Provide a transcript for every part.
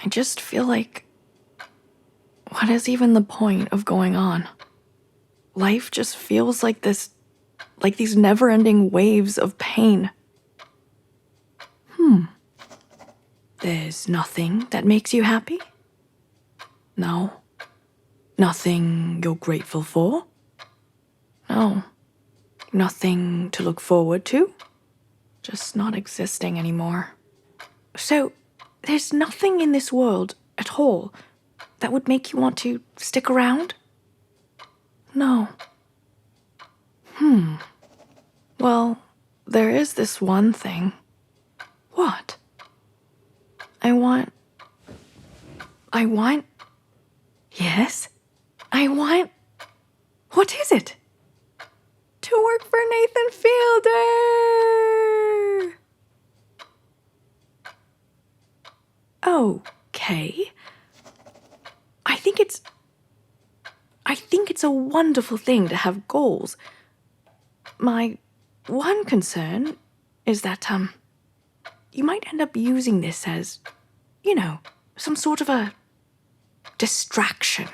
I just feel like, what is even the point of going on? Life just feels like these never-ending waves of pain. There's nothing that makes you happy? No. Nothing you're grateful for? No. Nothing to look forward to? Just not existing anymore. So, there's nothing in this world at all that would make you want to stick around? No. Well, there is this one thing. What? I want... Yes? What is it? To work for Nathan Fielder! Okay. I think it's a wonderful thing to have goals. My one concern is that, you might end up using this as, some sort of a distraction.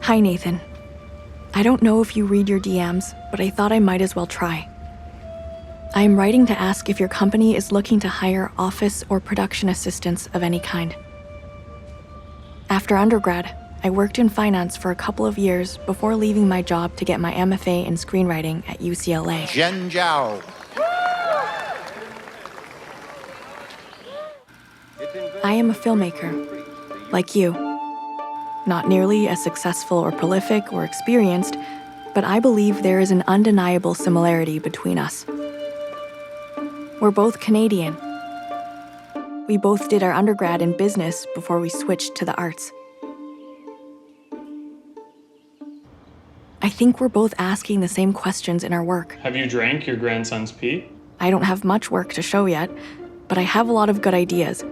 Hi, Nathan. I don't know if you read your DMs, but I thought I might as well try. I am writing to ask if your company is looking to hire office or production assistants of any kind. After undergrad, I worked in finance for a couple of years before leaving my job to get my MFA in screenwriting at UCLA. Zhao. I am a filmmaker, like you. Not nearly as successful or prolific or experienced, but I believe there is an undeniable similarity between us. We're both Canadian. We both did our undergrad in business before we switched to the arts. I think we're both asking the same questions in our work. Have you drank your grandson's pee? I don't have much work to show yet, but I have a lot of good ideas.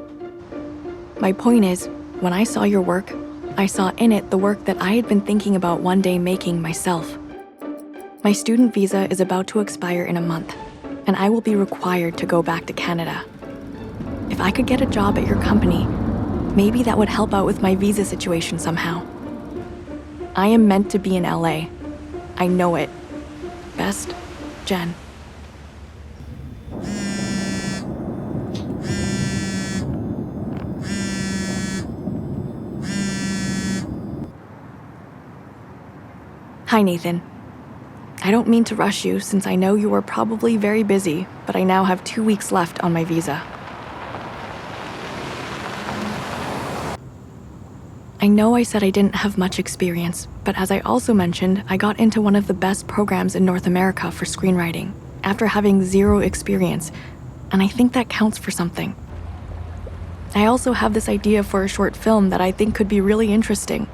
My point is, when I saw your work, I saw in it the work that I had been thinking about one day making myself. My student visa is about to expire in a month, and I will be required to go back to Canada. If I could get a job at your company, maybe that would help out with my visa situation somehow. I am meant to be in LA. I know it. Best, Jen. Hi, Nathan. I don't mean to rush you since I know you are probably very busy, but I now have 2 weeks left on my visa. I know I said I didn't have much experience, but as I also mentioned, I got into one of the best programs in North America for screenwriting, after having 0 experience, and I think that counts for something. I also have this idea for a short film that I think could be really interesting.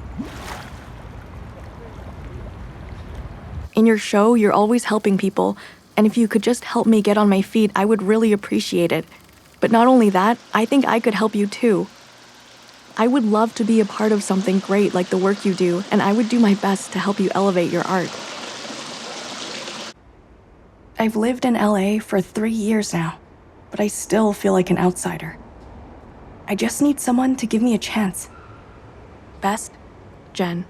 In your show, you're always helping people, and if you could just help me get on my feet, I would really appreciate it. But not only that, I think I could help you too. I would love to be a part of something great like the work you do, and I would do my best to help you elevate your art. I've lived in LA for 3 years now, but I still feel like an outsider. I just need someone to give me a chance. Best, Jen.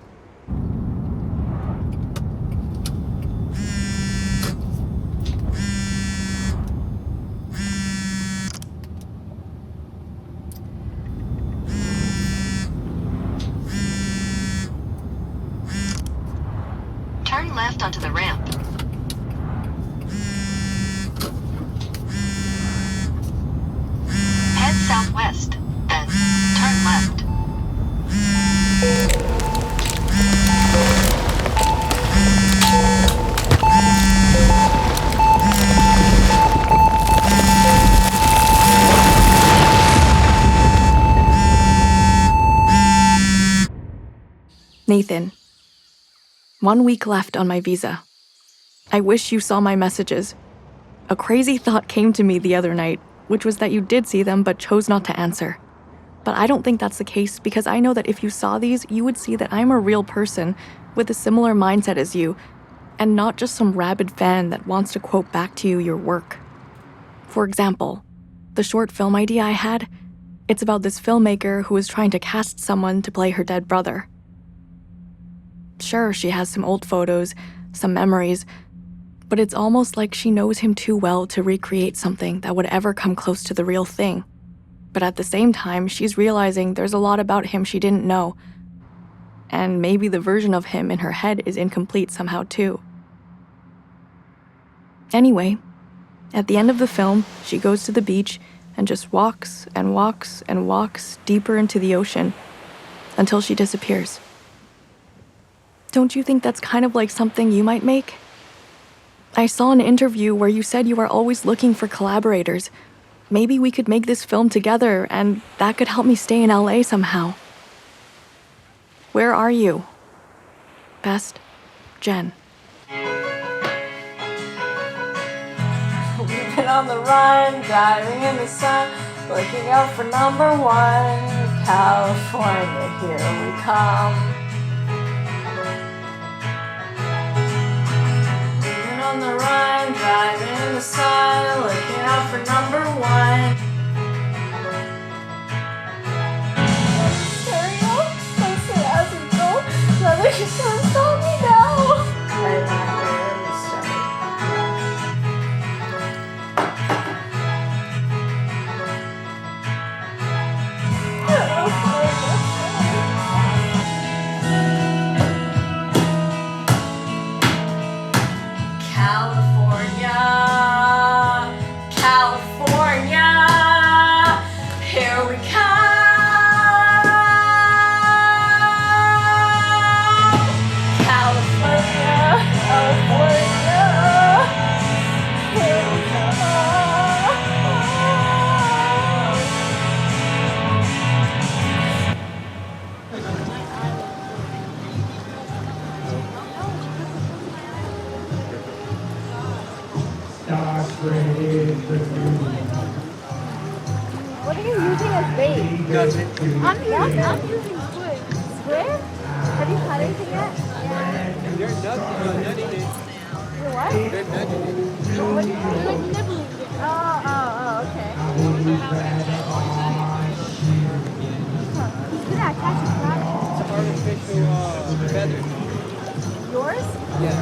Turn left onto the ramp. Head southwest, then turn left. Nathan. 1 week left on my visa. I wish you saw my messages. A crazy thought came to me the other night, which was that you did see them but chose not to answer. But I don't think that's the case because I know that if you saw these, you would see that I'm a real person with a similar mindset as you, and not just some rabid fan that wants to quote back to you your work. For example, the short film idea I had, it's about this filmmaker who is trying to cast someone to play her dead brother. Sure, she has some old photos, some memories, but it's almost like she knows him too well to recreate something that would ever come close to the real thing. But at the same time, she's realizing there's a lot about him she didn't know, and maybe the version of him in her head is incomplete somehow too. Anyway, at the end of the film, she goes to the beach and just walks and walks and walks deeper into the ocean until she disappears. Don't you think that's kind of like something you might make? I saw an interview where you said you are always looking for collaborators. Maybe we could make this film together, and that could help me stay in LA somehow. Where are you? Best, Jen. We've been on the run, diving in the sun, looking out for number one. California, here we come. We've been on the run, diving in the sun, looking out for number one. Stereo, listen as we go. Nothing can stop me now. Right now, let me start. California, California, here we come. California, California, here we come. What are you using as bait? I'm using squid. Squid? Have you caught anything yet? Yeah. They're nutting it. You're what? They're nutting it. Like nibbling it. Oh, okay. Look at that, catch a crab. It's an artificial feather. Yours? Yeah.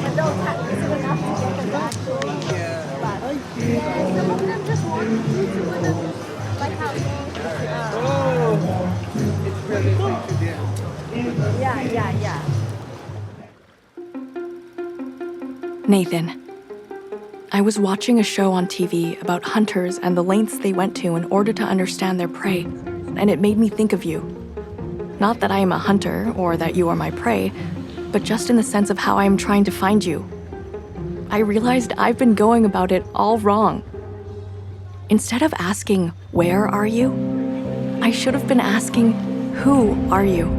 But they'll catch, is it enough to get them to actually Yeah. bust? Yeah, some of them just want to use it with them. Like how Oh! It's really big to them. yeah. Nathan. I was watching a show on TV about hunters and the lengths they went to in order to understand their prey, and it made me think of you. Not that I am a hunter or that you are my prey, but just in the sense of how I am trying to find you. I realized I've been going about it all wrong. Instead of asking, where are you? I should have been asking, who are you?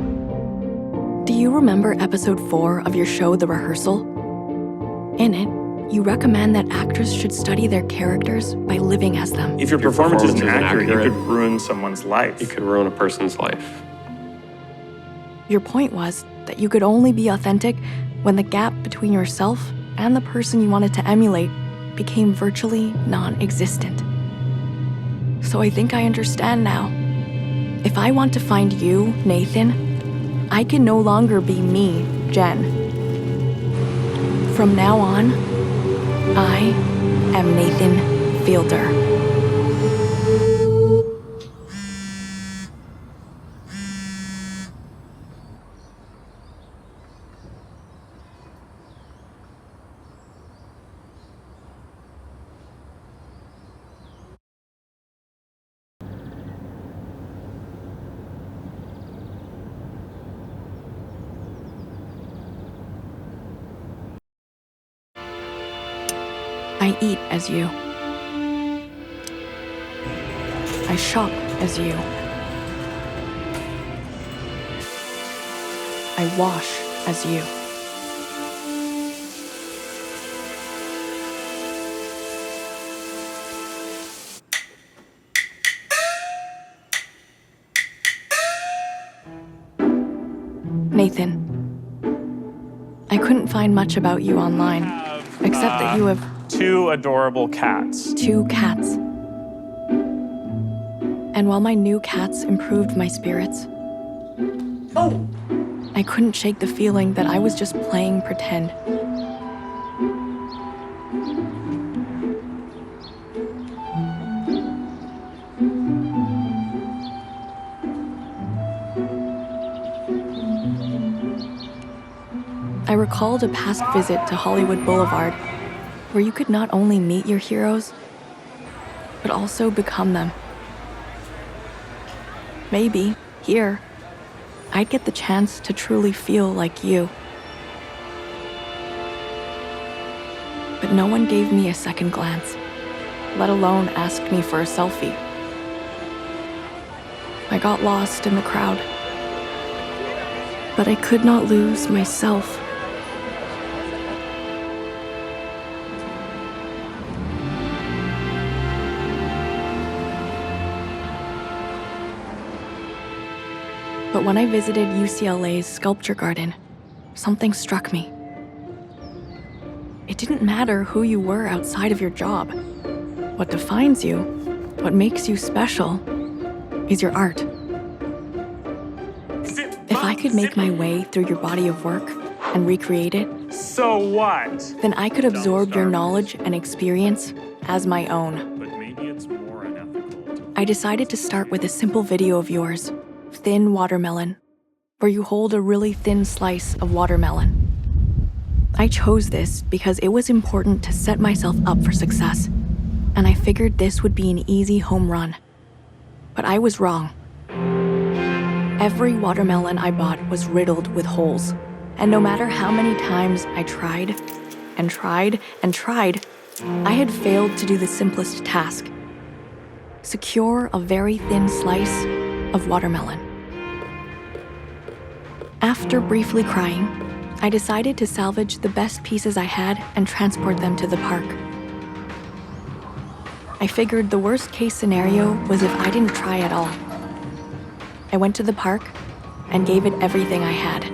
Do you remember episode 4 of your show, The Rehearsal? In it, you recommend that actors should study their characters by living as them. If your performance isn't accurate, you could ruin someone's life. You could ruin a person's life. Your point was that you could only be authentic when the gap between yourself and the person you wanted to emulate became virtually non-existent. So I think I understand now. If I want to find you, Nathan, I can no longer be me, Jen. From now on, I am Nathan Fielder. I eat as you. I shop as you. I wash as you. Nathan, I couldn't find much about you online, except that you have 2 adorable cats. 2 cats. And while my new cats improved my spirits, I couldn't shake the feeling that I was just playing pretend. I recalled a past visit to Hollywood Boulevard, where you could not only meet your heroes, but also become them. Maybe, here, I'd get the chance to truly feel like you. But no one gave me a second glance, let alone asked me for a selfie. I got lost in the crowd, but I could not lose myself. But when I visited UCLA's sculpture garden, something struck me. It didn't matter who you were outside of your job. What defines you, what makes you special, is your art. If I could make my way through your body of work and recreate it, So what? then I could absorb your knowledge and experience as my own. But maybe it's more unethical. I decided to start with a simple video of yours, Thin Watermelon, where you hold a really thin slice of watermelon. I chose this because it was important to set myself up for success, and I figured this would be an easy home run. But I was wrong. Every watermelon I bought was riddled with holes, and no matter how many times I tried and tried and tried, I had failed to do the simplest task: secure a very thin slice of watermelon. After briefly crying, I decided to salvage the best pieces I had and transport them to the park. I figured the worst case scenario was if I didn't try at all. I went to the park and gave it everything I had.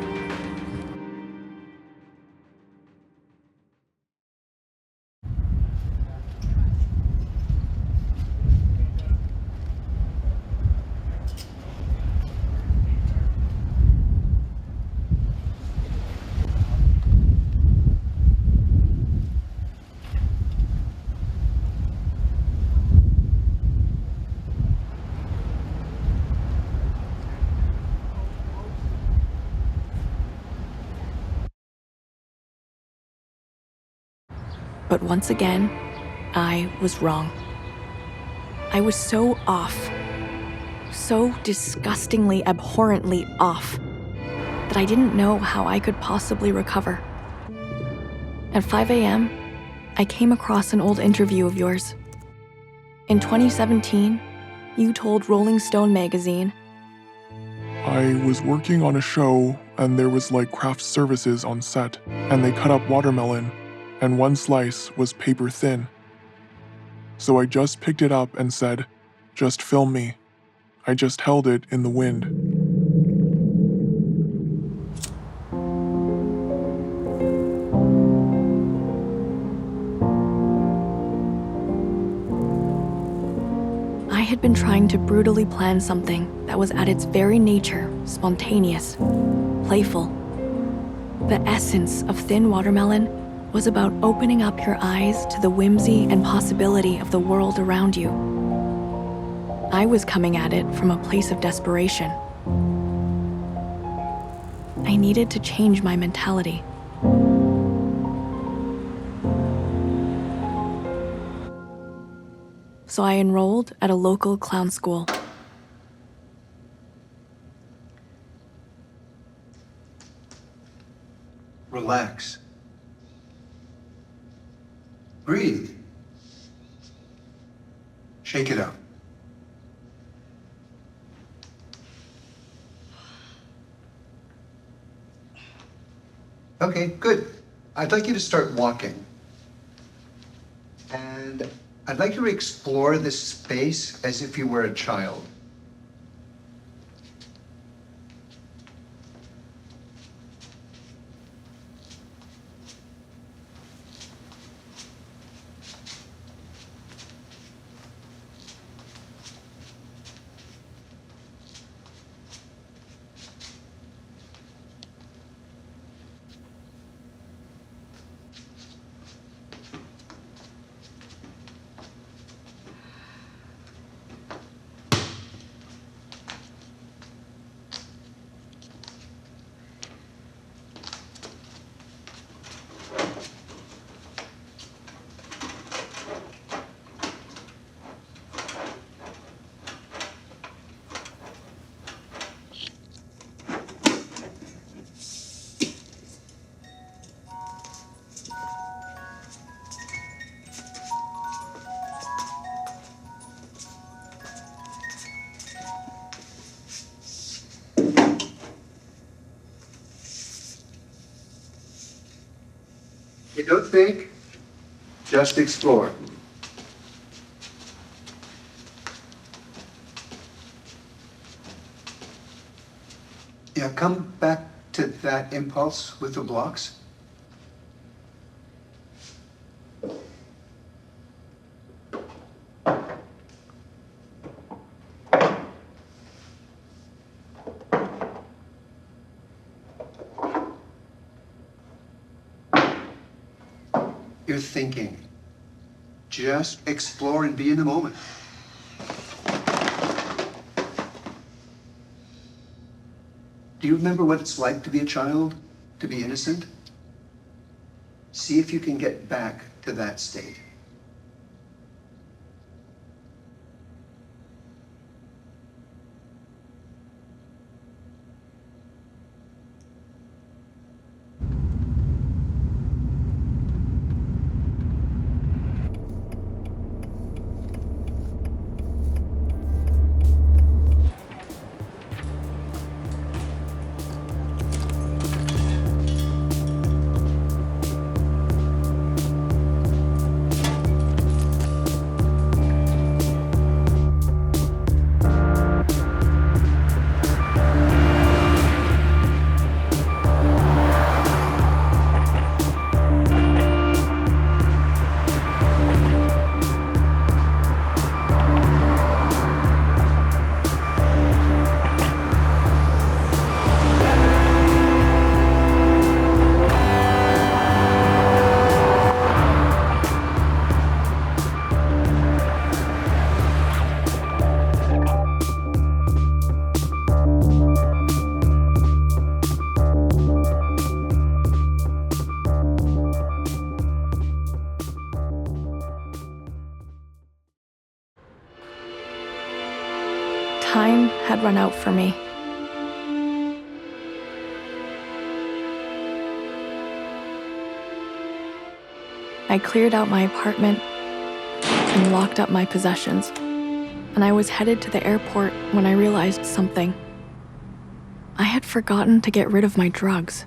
But once again, I was wrong. I was so off, so disgustingly, abhorrently off, that I didn't know how I could possibly recover. At 5 a.m., I came across an old interview of yours. In 2017, you told Rolling Stone magazine, I was working on a show and there was like craft services on set, and they cut up watermelon, and one slice was paper thin. So I just picked it up and said, "Just film me." I just held it in the wind. I had been trying to brutally plan something that was at its very nature spontaneous, playful. The essence of Thin Watermelon was about opening up your eyes to the whimsy and possibility of the world around you. I was coming at it from a place of desperation. I needed to change my mentality. So I enrolled at a local clown school. Relax. Breathe. Shake it up. Okay, good. I'd like you to start walking. And I'd like you to explore this space as if you were a child. don't think, just explore. Yeah, come back to that impulse with the blocks. You're thinking. Just explore and be in the moment. Do you remember what it's like to be a child, to be innocent? See if you can get back to that state. Time had run out for me. I cleared out my apartment and locked up my possessions, and I was headed to the airport when I realized something. I had forgotten to get rid of my drugs.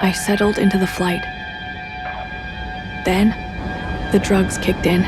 I settled into the flight. Then, the drugs kicked in.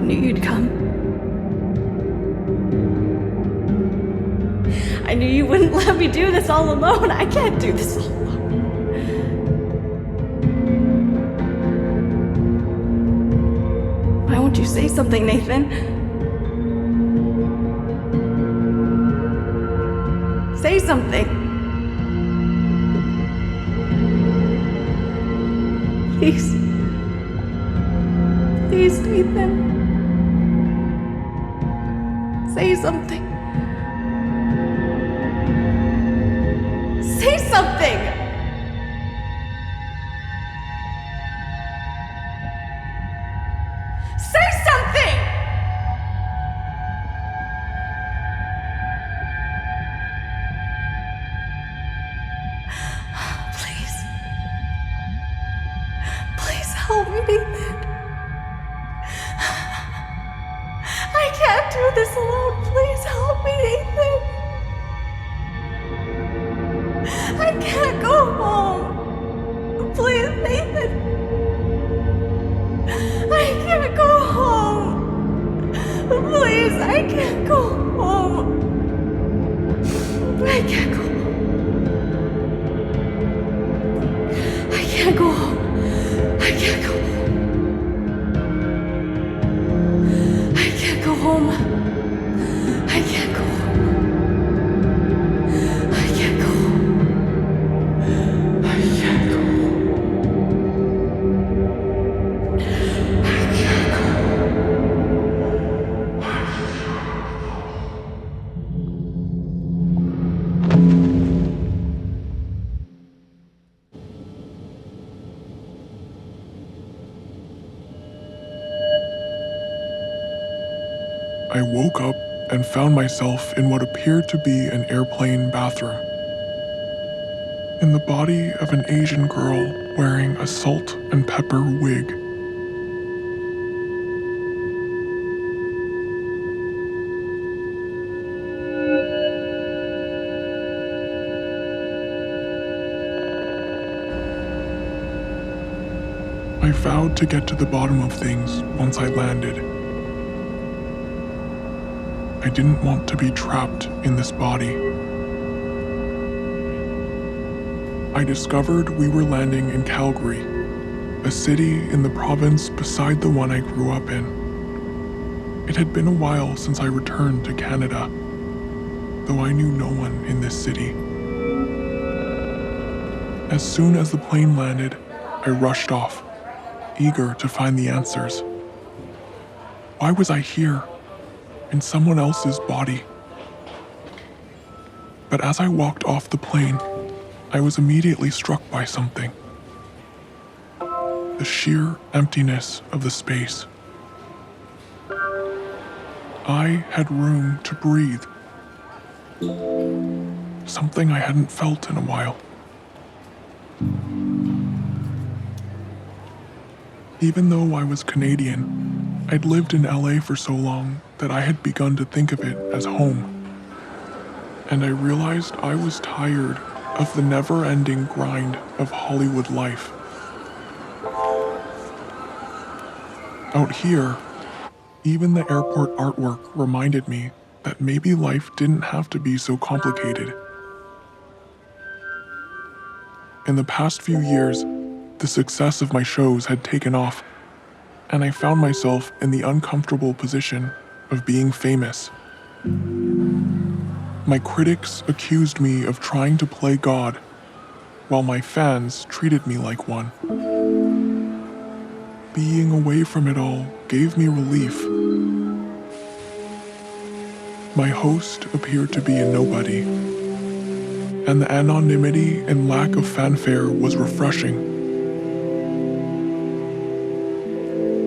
knew you'd come. I knew you wouldn't let me do this all alone. I can't do this all alone. Why won't you say something, Nathan? Say something. Please. Please, Nathan. Say something. Say something! Say something! Please. Please help me, Nathan. I can't do this alone. Please help me, Nathan. I can't go home. Please, Nathan. I can't go home. Please, I can't go home. I can't go home. I can't go home. I can't go home. I can't go home. I can't go home. I can't go home. I can't go home. I can't go I woke up and found myself in what appeared to be an airplane bathroom. In the body of an Asian girl wearing a salt and pepper wig. I vowed to get to the bottom of things once I landed. I didn't want to be trapped in this body. I discovered we were landing in Calgary, a city in the province beside the one I grew up in. It had been a while since I returned to Canada, though I knew no one in this city. As soon as the plane landed, I rushed off, eager to find the answers. Why was I here? In someone else's body. But as I walked off the plane, I was immediately struck by something. The sheer emptiness of the space. I had room to breathe. Something I hadn't felt in a while. Even though I was Canadian, I'd lived in LA for so long that I had begun to think of it as home. And I realized I was tired of the never-ending grind of Hollywood life. Out here, even the airport artwork reminded me that maybe life didn't have to be so complicated. In the past few years, the success of my shows had taken off, and I found myself in the uncomfortable position of being famous. My critics accused me of trying to play God, while my fans treated me like one. Being away from it all gave me relief. My host appeared to be a nobody, and the anonymity and lack of fanfare was refreshing.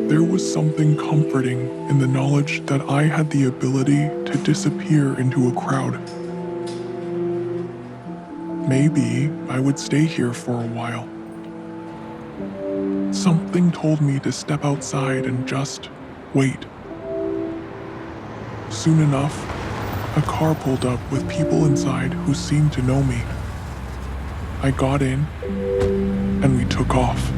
There was something comforting in the knowledge that I had the ability to disappear into a crowd. Maybe I would stay here for a while. Something told me to step outside and just wait. Soon enough, a car pulled up with people inside who seemed to know me. I got in, and we took off.